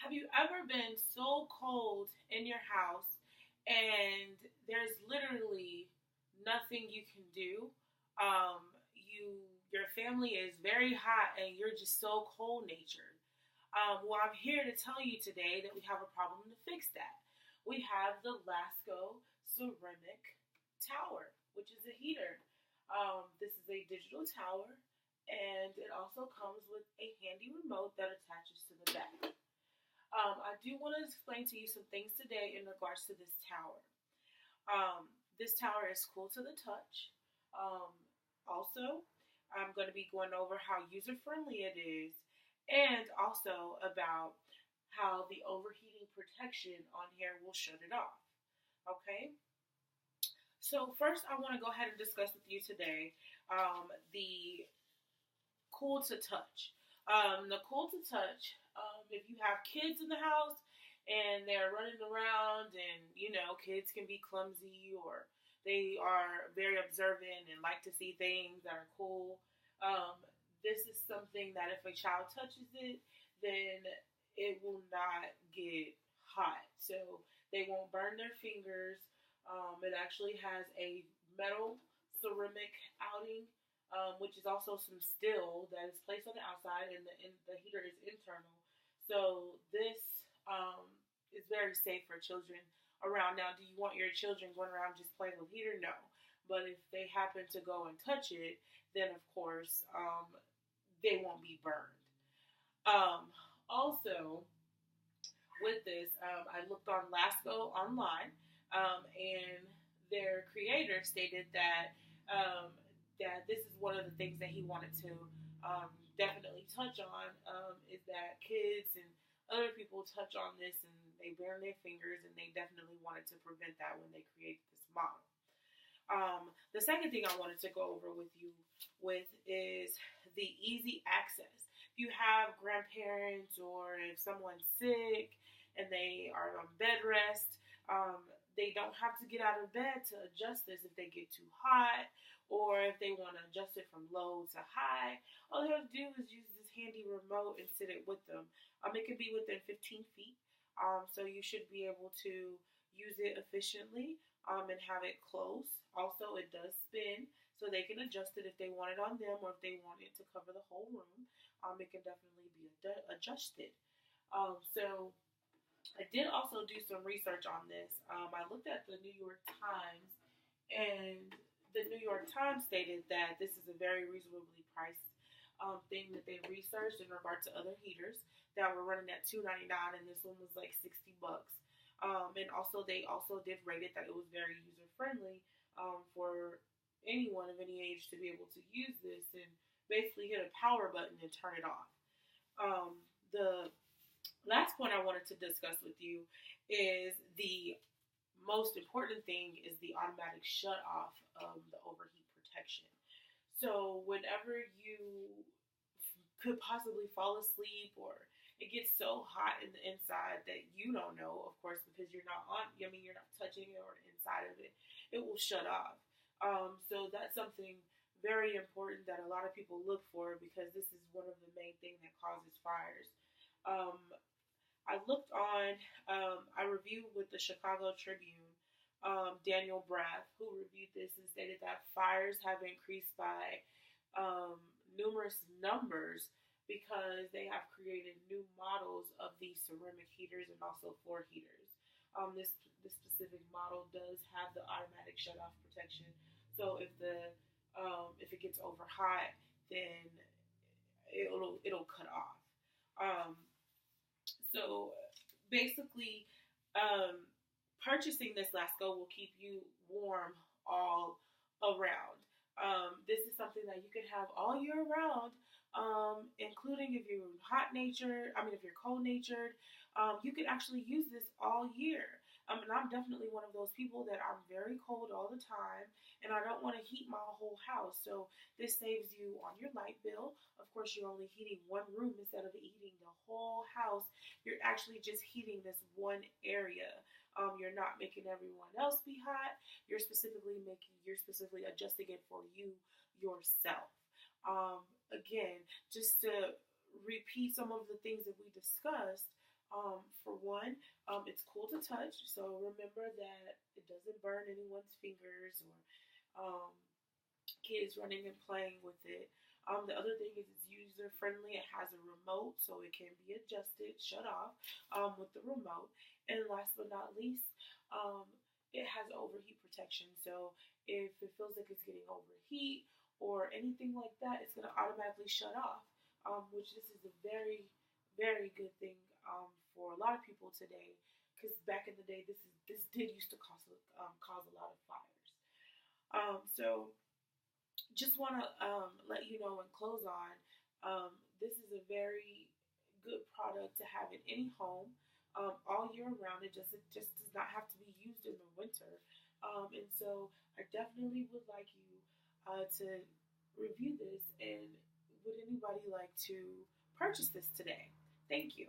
Have you ever been so cold in your house and there's literally nothing you can do? Your family is very hot and you're just so cold natured. Well, I'm here to tell you today that we have a problem to fix that. We have the Lasko ceramic tower, which is a heater. This is a digital tower, and it also comes with a handy remote that attaches to the back. I do want to explain to you some things today in regards to this tower. This tower is cool to the touch. Um, Also, I'm going to be going over how user friendly it is and also about how the overheating protection on here will shut it off. Okay? So, first, I want to go ahead and discuss with you today the cool to touch. The cool to touch, if you have kids in the house and they're running around, and kids can be clumsy or they are very observant and like to see things that are cool. Um, this is something that if a child touches it, then it will not get hot. So they won't burn their fingers. It actually has a metal ceramic outing, which is also some steel that is placed on the outside, and the heater is internal. So this is very safe for children around. Now, do you want your children going around just playing with heater? No. But if they happen to go and touch it, then of course they won't be burned. Also, with this, I looked on Lasko online, and their creator stated that this is one of the things that he wanted to definitely touch on, is that kids and other people touch on this and they burn their fingers, and they definitely wanted to prevent that when they created this model. The second thing I wanted to go over with you with is the easy access. If you have grandparents or if someone's sick and they are on bed rest, they don't have to get out of bed to adjust this if they get too hot or if they want to adjust it from low to high. All they have to do is use this handy remote and sit it with them. It can be within 15 feet, so you should be able to use it efficiently and have it close. Also, it does spin, so they can adjust it if they want it on them or if they want it to cover the whole room. It can definitely be adjusted. So I did also do some research on this. I looked at the New York Times, and the New York Times stated that this is a very reasonably priced thing that they researched in regard to other heaters that were running at $2.99, and this one was like $60. And also, they also did rate it that it was very user friendly for anyone of any age to be able to use this and basically hit a power button and turn it off. The last point I wanted to discuss with you is the most important thing is the automatic shut off of the overheat protection. So whenever you could possibly fall asleep or it gets so hot in the inside that you don't know, of course, because you're not on, you're not touching it or the inside of it, it will shut off. So that's something very important that a lot of people look for because this is one of the main things that causes fires. Um, I reviewed with the Chicago Tribune, Daniel Braff, who reviewed this and stated that fires have increased by numerous numbers because they have created new models of these ceramic heaters and also floor heaters. This specific model does have the automatic shut off protection, so if it gets over hot, then it'll cut off. Um, so basically, purchasing this Lasko will keep you warm all around. This is something that you can have all year round, including if you're hot natured. I mean, if you're cold natured, you can actually use this all year. And I'm definitely one of those people that I'm very cold all the time, and I don't want to heat my whole house. So this saves you on your light bill. Of course, you're only heating one room instead of heating the whole house. You're actually just heating this one area. You're not making everyone else be hot. You're specifically adjusting it for you yourself. Again, just to repeat some of the things that we discussed, For one, it's cool to touch, so remember that it doesn't burn anyone's fingers or um, kids running and playing with it. The other thing is it's user friendly. It has a remote, so it can be adjusted, shut off with the remote. And last but not least, um, it has overheat protection. So if it feels like it's getting overheat or anything like that, it's going to automatically shut off. Which this is a very, very good thing for a lot of people today. Because back in the day, this did used to cause a lot of fires. So just want to let you know and close on this is a very good product to have in any home all year round. It just does not have to be used in the winter. And so I definitely would like you to review this. And would anybody like to purchase this today? Thank you.